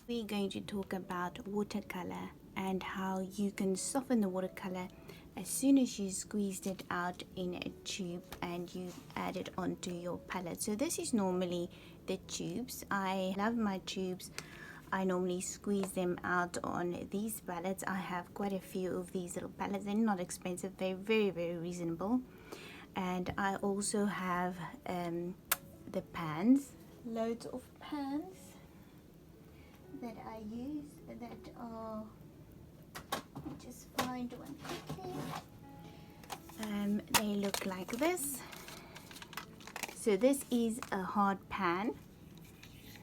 We're going to talk about watercolor and how you can soften the watercolor as soon as you squeezed it out in a tube and you add it onto your palette. So this is normally the tubes. I love my tubes. I normally squeeze them out on these palettes. I have quite a few of these little palettes. They're not expensive. They're very reasonable. And I also have the pans, loads of pans that I use that are, just find one quickly. They look like this. So this is a hard pan.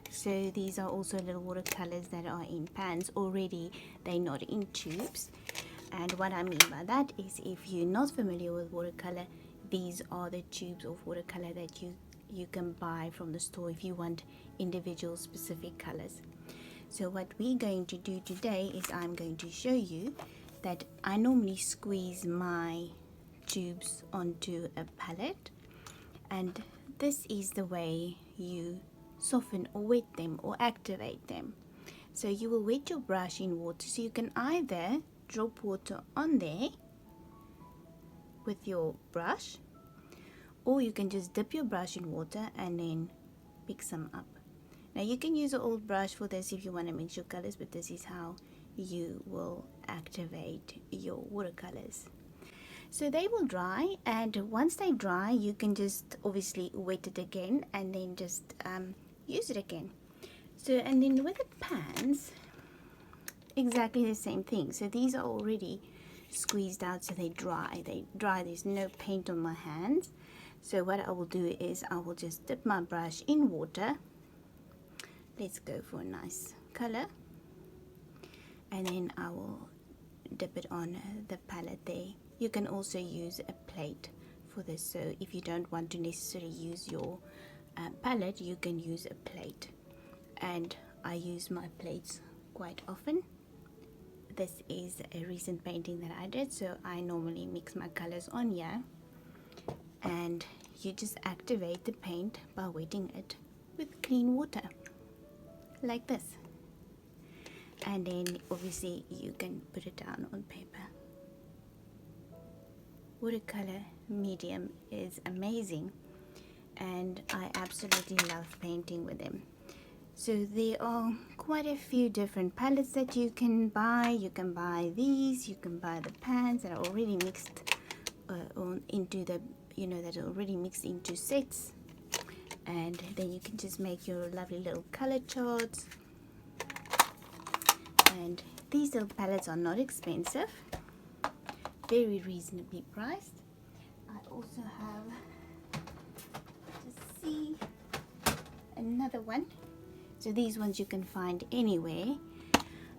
So these are also little watercolors that are in pans already. They're not in tubes. And what I mean by that is, if you're not familiar with watercolor, these are the tubes of watercolor that you can buy from the store if you want individual specific colors. So what we're going to do today is I'm going to show you that I normally squeeze my tubes onto a palette, and this is the way you soften or wet them or activate them. So you will wet your brush in water, so you can either drop water on there with your brush, or you can just dip your brush in water and then pick some up. Now you can use an old brush for this if you want to mix your colors, but this is how you will activate your watercolors. So they will dry, and once they dry you can just obviously wet it again and then just use it again. So, and then with the pans, exactly the same thing. So these are already squeezed out, so they dry. There's no paint on my hands. So what I will do is I will just dip my brush in water. Let's go for a nice color, and then I will dip it on the palette there. You can also use a plate for this, so if you don't want to necessarily use your palette, you can use a plate, and I use my plates quite often. This is a recent painting that I did, so I normally mix my colors on here, and you just activate the paint by wetting it with clean water like this, and then obviously you can put it down on paper. Watercolor medium is amazing, and I absolutely love painting with them. So there are quite a few different palettes that you can buy. You can buy these, you can buy the pans that are already mixed into the, that are already mixed into sets, and then you can just make your lovely little color charts. And these little palettes are not expensive, very reasonably priced. I also have, just see, another one. So these ones you can find anywhere,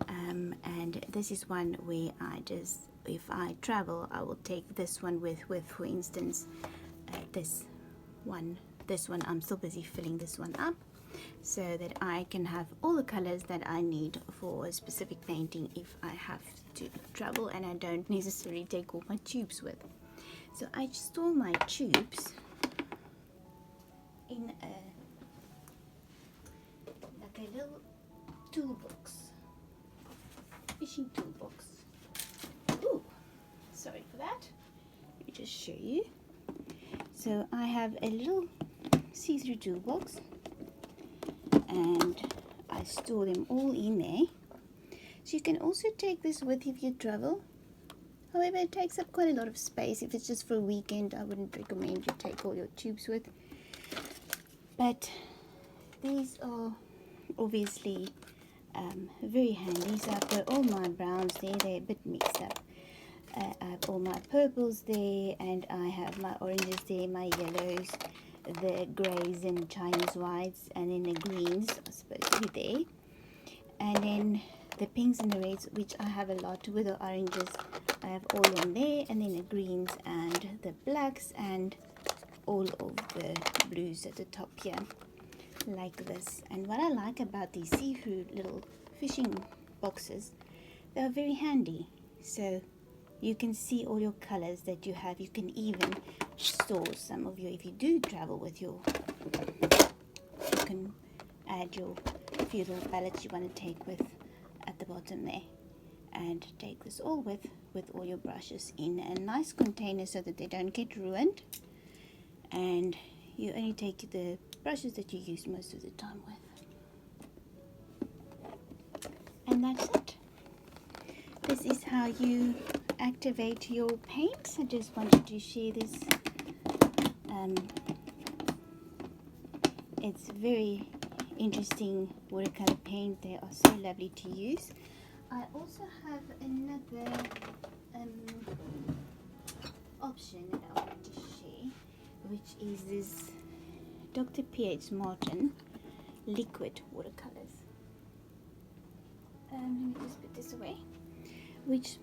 and this is one where I just, if I travel, I will take this one with for instance, this one I'm still busy filling this one up, so that I can have all the colors that I need for a specific painting if I have to travel and I don't necessarily take all my tubes with. So I store my tubes in like a little toolbox, fishing toolbox. Ooh, sorry for that. Let me just show you. So I have a little see-through toolbox, and I store them all in there. So you can also take this with if you travel. However, it takes up quite a lot of space. If it's just for a weekend, I wouldn't recommend you take all your tubes with. But these are obviously very handy. So I've got all my browns there. They're a bit mixed up. I have all my purples there, and I have my oranges there, my yellows, the greys and Chinese whites, and then the greens are supposed to be there, and then the pinks and the reds, which I have a lot, with the oranges I have all in there, and then the greens and the blacks and all of the blues at the top here, like this. And what I like about these see-through little fishing boxes, they are very handy, so you can see all your colors that you have. You can even store some of your, if you do travel with your, you can add your few little palettes you want to take with at the bottom there, and take this all with all your brushes in a nice container so that they don't get ruined, and you only take the brushes that you use most of the time with, and that's it. This is how you activate your paints. I just wanted to share this. It's very interesting watercolor paint. They are so lovely to use. I also have another option that I want to share, which is this Dr. P.H. Martin liquid watercolors. Let me just put this away. Which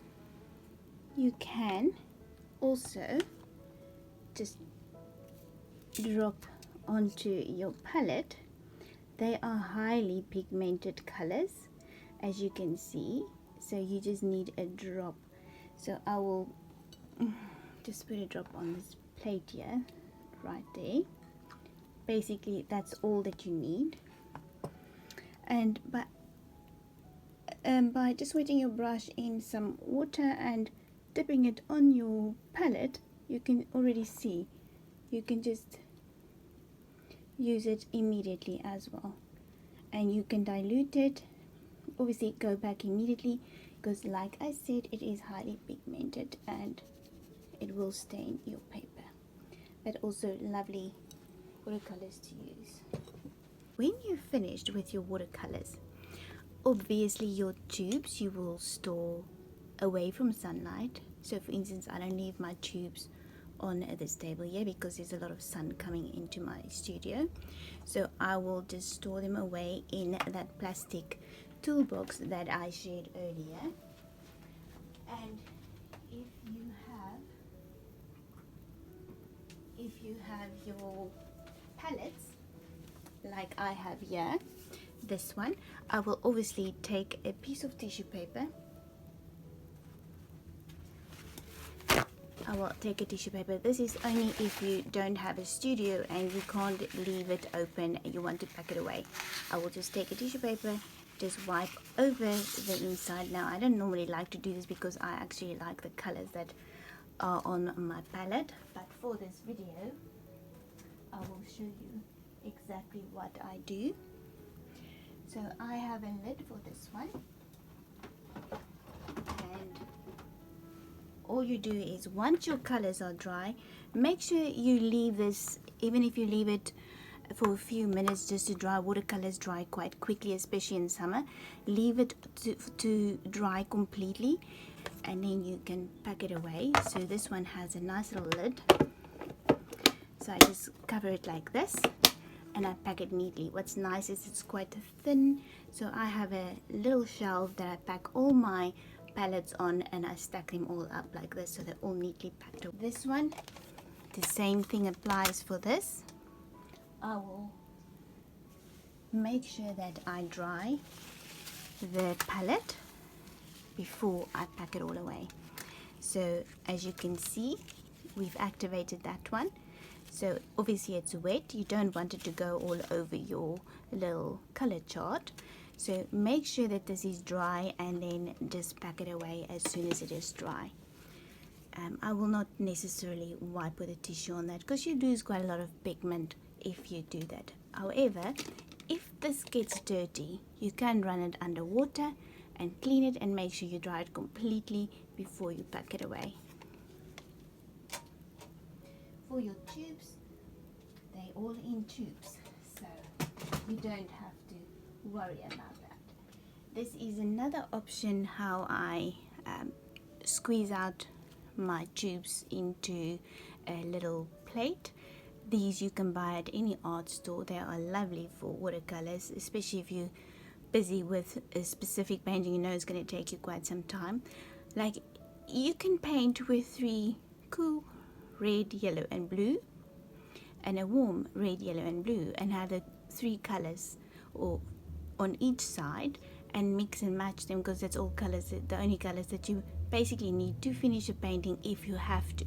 you can also just drop onto your palette. They are highly pigmented colors, as you can see, so you just need a drop. So I will just put a drop on this plate here, right there. Basically that's all that you need, and by just wetting your brush in some water and dipping it on your palette, you can already see you can just use it immediately as well, and you can dilute it. Obviously go back immediately, because like I said, it is highly pigmented and it will stain your paper, but also lovely watercolors to use. When you've finished with your watercolors, obviously your tubes you will store away from sunlight. So for instance, I don't leave my tubes on this table here because there's a lot of sun coming into my studio, so I will just store them away in that plastic toolbox that I shared earlier. And if you have your palettes like I have here, this one, I will obviously take a piece of tissue paper. I will take a tissue paper. This is only if you don't have a studio and you can't leave it open and you want to pack it away. I will just take a tissue paper, just wipe over the inside. Now I don't normally like to do this because I actually like the colors that are on my palette, but for this video I will show you exactly what I do. So I have a lid for this one, and all you do is, once your colors are dry, make sure you leave this, even if you leave it for a few minutes just to dry. Watercolors dry quite quickly, especially in summer. Leave it to dry completely, and then you can pack it away. So this one has a nice little lid, so I just cover it like this and I pack it neatly. What's nice is it's quite thin, so I have a little shelf that I pack all my palettes on, and I stack them all up like this so they're all neatly packed. This one, the same thing applies for this. I will make sure that I dry the palette before I pack it all away. So as you can see, we've activated that one. So obviously it's wet, you don't want it to go all over your little color chart. So make sure that this is dry and then just pack it away as soon as it is dry. I will not necessarily wipe with a tissue on that because you lose quite a lot of pigment if you do that. However, if this gets dirty, you can run it under water and clean it and make sure you dry it completely before you pack it away. For your tubes, they're all in tubes, so you don't have to worry about that. This is another option how I squeeze out my tubes into a little plate. These you can buy at any art store. They are lovely for watercolors, especially if you're busy with a specific painting you know it's going to take you quite some time. Like, you can paint with 3 cool red, yellow and blue, and a warm red, yellow and blue, and have the 3 colors or on each side and mix and match them, because that's all colors, the only colors that you basically need to finish a painting if you have to,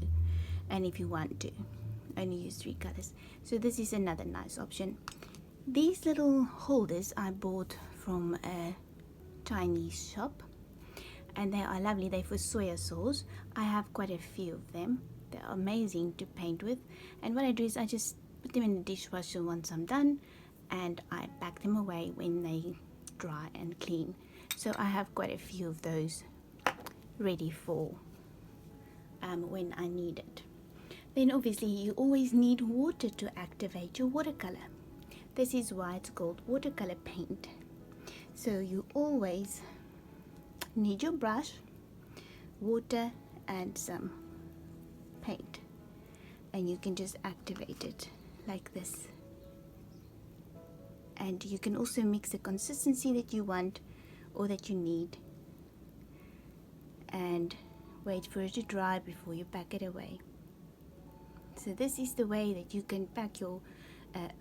and if you want to only use 3 colors. So this is another nice option. These little holders I bought from a Chinese shop, and they are lovely. They're for soya sauce. I have quite a few of them. They're amazing to paint with, and what I do is I just put them in the dishwasher once I'm done, and I pack them away when they dry and clean. So I have quite a few of those ready for when I need it. Then obviously you always need water to activate your watercolor. This is why it's called watercolor paint. So you always need your brush, water, and some paint, and you can just activate it like this. And you can also mix the consistency that you want or that you need, and wait for it to dry before you pack it away. So this is the way that you can pack your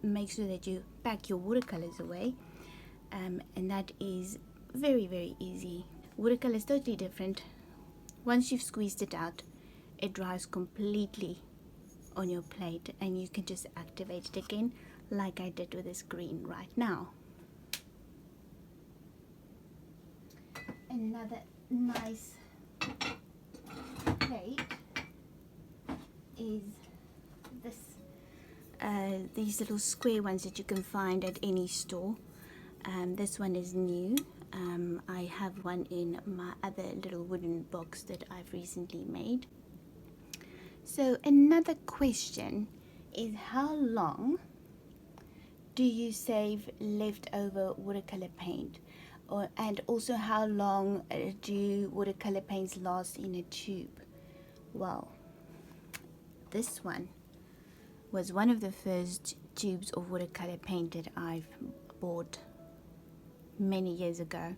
make sure that you pack your watercolors away, and that is very, very easy. Watercolor is totally different. Once you've squeezed it out, it dries completely on your plate, and you can just activate it again like I did with this green right now. Another nice plate is this. These little square ones that you can find at any store. This one is new. I have one in my other little wooden box that I've recently made. So another question is, how long do you save leftover watercolor paint? And also, how long do watercolor paints last in a tube? Well, this one was one of the first tubes of watercolor paint that I've bought many years ago.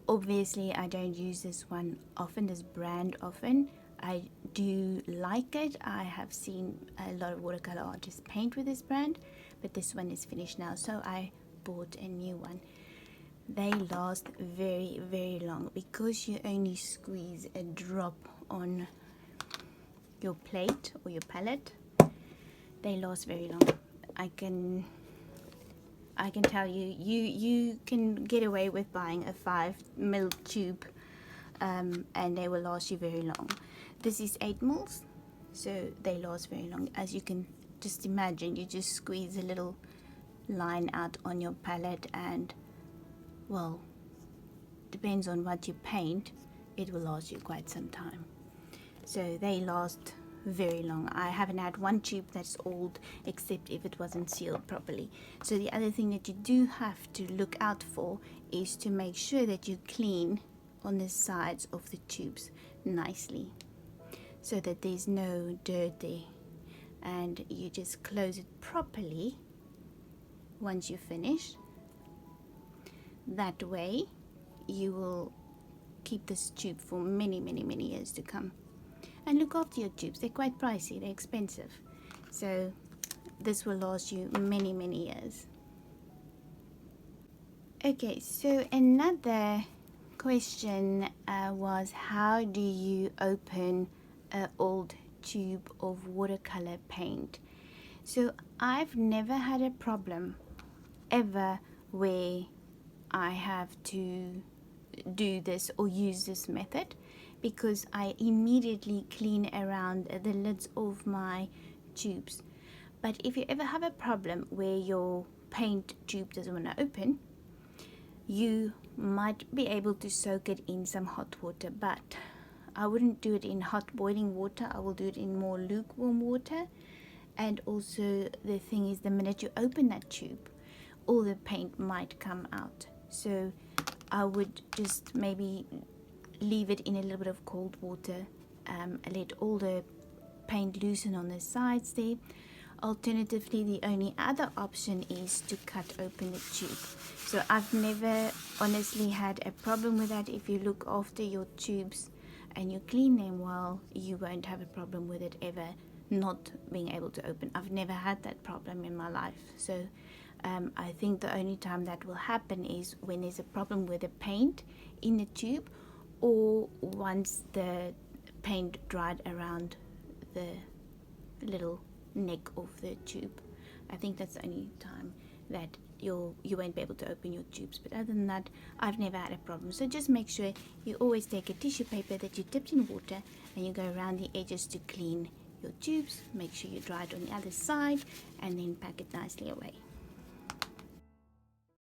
Obviously I don't use this one often, this brand often. I do like it. I have seen a lot of watercolor artists paint with this brand, but this one is finished now, so I bought a new one. They last very, very long because you only squeeze a drop on your plate or your palette. They last very long. I can tell you, you can get away with buying a 5 ml tube, and they will last you very long. This is 8 mils, so they last very long. As you can just imagine, you just squeeze a little line out on your palette, and well, depends on what you paint, it will last you quite some time. So they last very long. I haven't had one tube that's old except if it wasn't sealed properly. So the other thing that you do have to look out for is to make sure that you clean on the sides of the tubes nicely so that there's no dirt there, and you just close it properly once you finish. That way you will keep this tube for many, many, many years to come. And look after your tubes. They're quite pricey, they're expensive, so this will last you many, many years. Okay, so another question was, how do you open an old tube of watercolor paint? So I've never had a problem ever where I have to do this or use this method, because I immediately clean around the lids of my tubes. But if you ever have a problem where your paint tube doesn't want to open, you might be able to soak it in some hot water, but I wouldn't do it in hot boiling water. I will do it in more lukewarm water. And also the thing is, the minute you open that tube, all the paint might come out. So I would just maybe leave it in a little bit of cold water, let all the paint loosen on the sides there. Alternatively, the only other option is to cut open the tube. So I've never honestly had a problem with that. If you look after your tubes and you clean them well, you won't have a problem with it ever not being able to open. I've never had that problem in my life. So I think the only time that will happen is when there's a problem with the paint in the tube, or once the paint dried around the little neck of the tube. I think that's the only time that you won't be able to open your tubes, but other than that I've never had a problem. So just make sure you always take a tissue paper that you dipped in water and you go around the edges to clean your tubes. Make sure you dry it on the other side and then pack it nicely away.